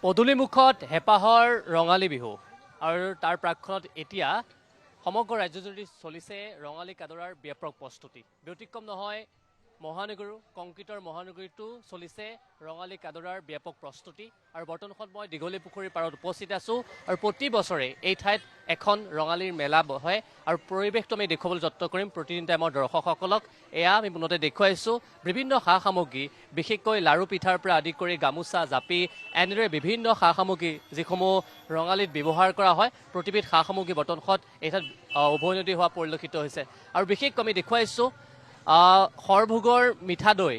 পদূলিমুখত হেঁপাহৰ ৰঙালী বিহু আৰু তাৰ প্ৰাকখনত এতিয়া সমগ্ৰ ৰাজ্যজুৰি চলিছে ৰঙালী কাদৰাৰ ব্যাপক প্ৰস্তুতি। ব্যতিক্ৰম নহয় মহানগৰী কংক্ৰিটৰ মহানগৰীতো চলিছে ৰঙালী কাদৰাৰ ব্যাপক প্ৰস্তুতি। আৰু বৰ্তমানত মই দীঘলী পুখুৰীৰ পাৰত উপস্থিত আছোঁ আৰু প্ৰতি বছৰে এই ঠাইত এখন ৰঙালীৰ মেলা বহে আৰু পৰিৱেশটো আমি দেখুৱাবলৈ যত্ন কৰিম প্ৰতিদিনতে আমাৰ দৰ্শকসকলক। এয়া আমি পুনতে দেখুৱাইছোঁ বিভিন্ন সা সামগ্ৰী, বিশেষকৈ লাড়ু পিঠাৰ পৰা আদি কৰি গামোচা, জাপি এনেদৰে বিভিন্ন সা সামগ্ৰী যিসমূহ ৰঙালীত ব্যৱহাৰ কৰা হয়, প্ৰতিবিধ সা সামগ্ৰী বৰ্তমানত এই ঠাইত উভৈনদী হোৱা পৰিলক্ষিত হৈছে। আৰু বিশেষকৈ আমি দেখুৱাইছোঁ সৰভোগৰ মিঠা দৈ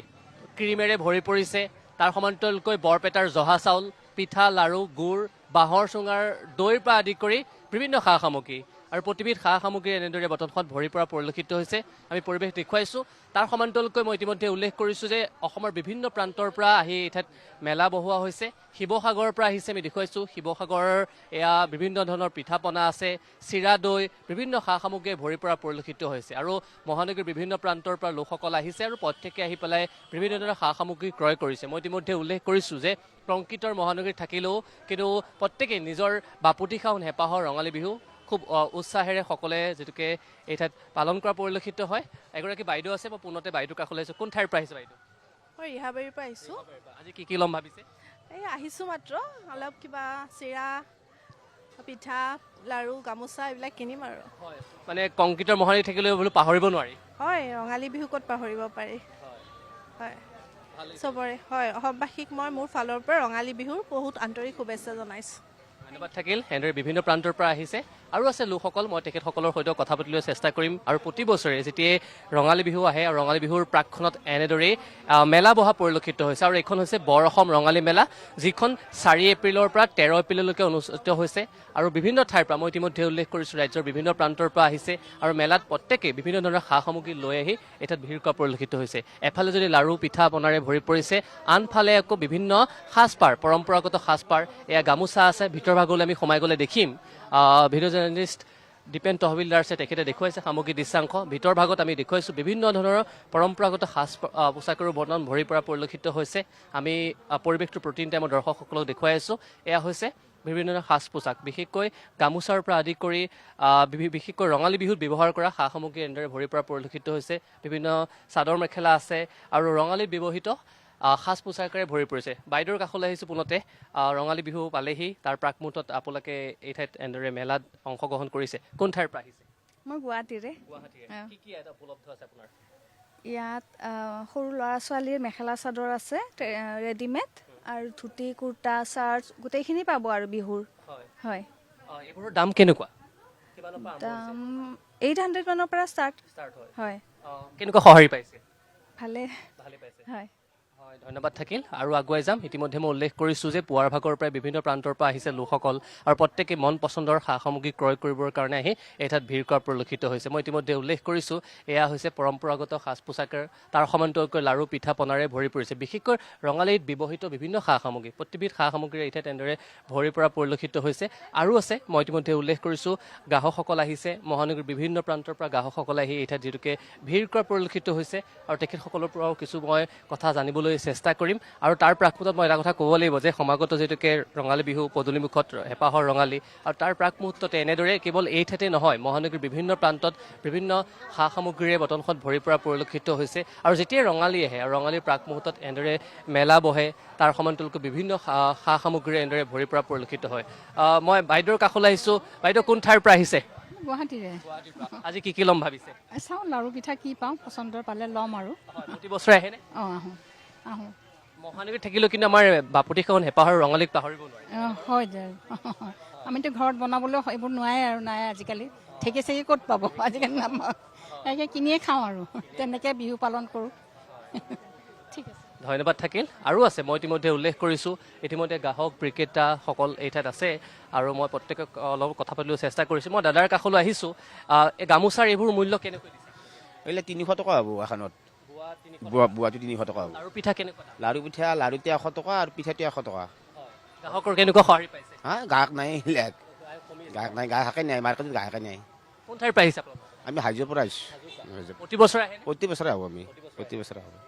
ক্ৰীমেৰে ভৰি পৰিছে, তাৰ সমান্তৰালকৈ বৰপেটাৰ জহা চাউল, পিঠা, লাড়ু, গুড়, বাঁহৰ চুঙাৰ দৈৰ পৰা আদি কৰি বিভিন্ন সা সামগ্ৰী আৰু প্ৰতিবিধ সা সামগ্ৰী এনেদৰে বৰ্তমানত ভৰি পৰা পৰিলক্ষিত হৈছে। আমি পৰিৱেশ দেখুৱাইছোঁ। তাৰ সমান্তৰালকৈ মই ইতিমধ্যে উল্লেখ কৰিছোঁ যে অসমৰ বিভিন্ন প্ৰান্তৰ পৰা আহি এই ঠাইত মেলা বহোৱা হৈছে। শিৱসাগৰৰ পৰা আহিছে, আমি দেখুৱাইছোঁ শিৱসাগৰৰ এয়া বিভিন্ন ধৰণৰ পিঠা পনা আছে, চিৰা দৈ, বিভিন্ন সা সামগ্ৰীয়ে ভৰি পৰা পৰিলক্ষিত হৈছে। আৰু মহানগৰীৰ বিভিন্ন প্ৰান্তৰ পৰা লোকসকল আহিছে আৰু প্ৰত্যেকে আহি পেলাই বিভিন্ন ধৰণৰ সা সামগ্ৰী ক্ৰয় কৰিছে। মই ইতিমধ্যে উল্লেখ কৰিছোঁ যে কংক্ৰিটৰ মহানগৰীত থাকিলেও কিন্তু প্ৰত্যেকেই নিজৰ বাপুতিসাহোন হেঁপাহৰ ৰঙালী বিহু খুব উৎসাহেৰে সকলোৱে যিটোকে এই ঠাইত পালন কৰা পৰিলক্ষিত হয়। এগৰাকী বাইদেউ আছে, মই পুনতে বাইদেউৰ কাষলৈ আহিছোঁ। কোন ঠাইৰ পৰা আহিছে বাইদেউ? মই ৰিহাবাৰীৰ পৰা আহিছোঁ। আজি কি ল'ম ভাবিছে? এই আহিছোঁ মাত্ৰ, অলপ কিবা চিৰা, পিঠা, লাড়ু, গামোচা এইবিলাক কিনিম আৰু। হয়, মানে কংক্ৰিটৰ মহানগৰী থাকিলেও বোলো পাহৰিব নোৱাৰি। হয়, ৰঙালী বিহু ক'ত পাহৰিব পাৰি। হয়, চবৰে হয়, অসমবাসীক মই মোৰ ফালৰ পৰা ৰঙালী বিহুৰ বহুত আন্তৰিক শুভেচ্ছা জনাইছোঁ। ধন্যবাদ থাকিল। এনেদৰে বিভিন্ন প্ৰান্তৰ পৰা আহিছে আৰু আছে লোকসকল, মই তেখেতসকলৰ সৈতে কথা পাতিবলৈ চেষ্টা কৰিম। আৰু প্ৰতি বছৰে যেতিয়াই ৰঙালী বিহু আহে আৰু ৰঙালী বিহুৰ প্ৰাকখনত এনেদৰেই মেলা বহা পৰিলক্ষিত হৈছে। আৰু এইখন হৈছে বৰ অসম ৰঙালী মেলা, যিখন 4 এপ্ৰিলৰ পৰা 13 এপ্ৰিললৈকে অনুষ্ঠিত হৈছে। আৰু বিভিন্ন ঠাইৰ পৰা মই ইতিমধ্যে উল্লেখ কৰিছোঁ ৰাজ্যৰ বিভিন্ন প্ৰান্তৰ পৰা আহিছে আৰু মেলাত প্ৰত্যেকেই বিভিন্ন ধৰণৰ সা সামগ্ৰী লৈ আহি এঠাইত ভিৰ কৰা পৰিলক্ষিত হৈছে। এফালে যদি লাড়ু পিঠা পনাৰে ভৰি পৰিছে, আনফালে আকৌ বিভিন্ন সাজপাৰ, পৰম্পৰাগত সাজপাৰ, এয়া গামোচা আছে। ভিতৰ ভাগলৈ আমি সোমাই গ'লে দেখিম ভিডিঅ' জাৰ্নেলিষ্ট দীপেন তহবিলদাৰ আছে, তেখেতে দেখুৱাইছে সামগ্ৰী দৃশ্যাংশ। ভিতৰ ভাগত আমি দেখুৱাইছোঁ বিভিন্ন ধৰণৰ পৰম্পৰাগত সাজ পোছাকৰো বৰ্ণন ভৰি পৰা পৰিলক্ষিত হৈছে। আমি পৰিৱেশটো প্ৰতিদিনতে আমাৰ দৰ্শকসকলক দেখুৱাই আছোঁ। এয়া হৈছে বিভিন্ন ধৰণৰ সাজ পোছাক, বিশেষকৈ গামোচাৰ পৰা আদি কৰি বিশেষকৈ ৰঙালী বিহুত ব্যৱহাৰ কৰা সা সামগ্ৰী এনেদৰে ভৰি পৰা পৰিলক্ষিত হৈছে। বিভিন্ন চাদৰ মেখেলা আছে আৰু ৰঙালীত ব্যৱহৃত সাজ পোছাকেৰে ভৰি পৰিছে। বাইদেউৰ কাষলৈ আহিছোঁ পুনতে। ৰঙালী বিহু পালেহি, তাৰ প্ৰাক মুহূৰ্তত আপোনালোকে এই ঠাইত এনেদৰে মেলাত অংশগ্ৰহণ কৰিছে। কোন ঠাইৰ পৰা আহিছে? মই গুৱাহাটীৰে। গুৱাহাটীৰে। কি কি ইয়াত উপলব্ধ আছে আপোনাৰ? ইয়াত সৰু ল'ৰা ছোৱালীৰ মেখেলা চাদৰ আছে ৰেডিমেড, আৰু ধুতি, কুৰ্তা, চাৰ্ট গোটেইখিনি পাব আৰু বিহুৰ। হয়, এইবোৰৰ দাম কেনেকুৱা? দাম 800 মানৰ পৰা ষ্টাৰ্ট হয়। কেনেকুৱা সঁহাৰি পাইছে? ভালে পাইছে। হয়। হয়, ধন্যবাদ থাকিল। আৰু আগুৱাই যাম। ইতিমধ্যে মই উল্লেখ কৰিছোঁ যে পুৱাৰ ভাগৰ পৰাই বিভিন্ন প্ৰান্তৰ পৰা আহিছে লোকসকল আৰু প্ৰত্যেকে মন পচন্দৰ সা সামগ্ৰী ক্ৰয় কৰিবৰ কাৰণে আহি এই ঠাইত ভিৰ কৰা পৰিলক্ষিত হৈছে। মই ইতিমধ্যে উল্লেখ কৰিছোঁ এয়া হৈছে পৰম্পৰাগত সাজ পোছাকৰ, তাৰ সমান্তৰালকৈ লাড়ু পিঠা পনাৰে ভৰি পৰিছে। বিশেষকৈ ৰঙালীত ব্যৱহৃত বিভিন্ন সা সামগ্ৰী, প্ৰতিবিধ সা সামগ্ৰীৰে এই ঠাইত এনেদৰে ভৰি পৰা পৰিলক্ষিত হৈছে। আৰু আছে, মই ইতিমধ্যে উল্লেখ কৰিছোঁ গ্ৰাহকসকল আহিছে, মহানগৰীৰ বিভিন্ন প্ৰান্তৰ পৰা গ্ৰাহকসকল আহি এই ঠাইত যিটোকে ভিৰ কৰা পৰিলক্ষিত হৈছে। আৰু তেখেতসকলৰ পৰাও কিছু মই কথা জানিবলৈ চেষ্টা কৰিম। আৰু তাৰ প্ৰাকমুহূৰ্তত মই এটা কথা ক'ব লাগিব যে সমাগত যিটোকে ৰঙালী বিহু পদূলিমুখত হেঁপাহৰ ৰঙালী, আৰু তাৰ প্ৰাকমুহূৰ্ততে এনেদৰে কেৱল এই ঠাইতে নহয়, মহানগৰীৰ বিভিন্ন প্ৰান্তত বিভিন্ন সা সামগ্ৰীৰে বটনখন ভৰি পৰা পৰিলক্ষিত হৈছে। আৰু যেতিয়াই ৰঙালী আহে আৰু ৰঙালীৰ প্ৰাকমুহূৰ্তত এনেদৰে মেলা বহে, তাৰ সমান্তৰালকৈ বিভিন্ন সা সামগ্ৰীৰে এনেদৰে ভৰি পৰা পৰিলক্ষিত হয়। মই বাইদেউৰ কাষলৈ আহিছোঁ। বাইদেউ কোন ঠাইৰ পৰা আহিছে? গুৱাহাটীৰে। আজি কি ল'ম ভাবিছে? চাওঁ লাড়ু পিঠা কি পাওঁ, পচন্দৰ পালে ল'ম আৰু। প্ৰতি বছৰে আহেনে? অঁ, আহোঁ। মহানগৰীত থাকিলেও কিন্তু আমাৰ বাপুতিসাহোন হেঁপাহৰ ৰঙালীক পাহৰিব নোৱাৰি। হয় দে। আমিতো ঘৰত বনাবলৈ এইবোৰ নোৱাৰে আৰু, নাই আজিকালি। ঢেঁকী চেকি ক'ত পাব আজিকালি, নাপাওঁ। কিনিয়ে খাওঁ আৰু তেনেকৈ বিহু পালন কৰোঁ। ঠিক আছে, ধন্যবাদ থাকিল। আৰু আছে, মই ইতিমধ্যে উল্লেখ কৰিছোঁ ইতিমধ্যে গ্ৰাহক বিক্ৰেতাসকল এই ঠাইত আছে আৰু মই প্ৰত্যেকক অলপ কথা পাতিবলৈ চেষ্টা কৰিছোঁ। মই দাদাৰ কাষলৈ আহিছোঁ। এই গামোচাৰ এইবোৰ মূল্য কেনেকৈ দিছে? এইবিলাক 300 টকা হ'ব এখনত। বোৱাটো 300 টকা হ'ব। লাড়ু পিঠা কেনেকুৱা? লাড়ুতে 100 টকা আৰু পিঠাটো 100 টকা। গ্ৰাহকৰ কেনেকুৱা সঁহাৰি পাইছে? গ্ৰাহক নাই, এইবিলাক গ্ৰাহকে নাই, মাৰ্কেটত গ্ৰাহকে নাই। কোন ঠাইৰ পৰা আহিছে আপোনালোক? আমি হাজোৰ পৰা আহিছোঁ। প্ৰতি বছৰে আহে? প্ৰতি বছৰে আহোঁ আমি, প্ৰতি বছৰে আহোঁ।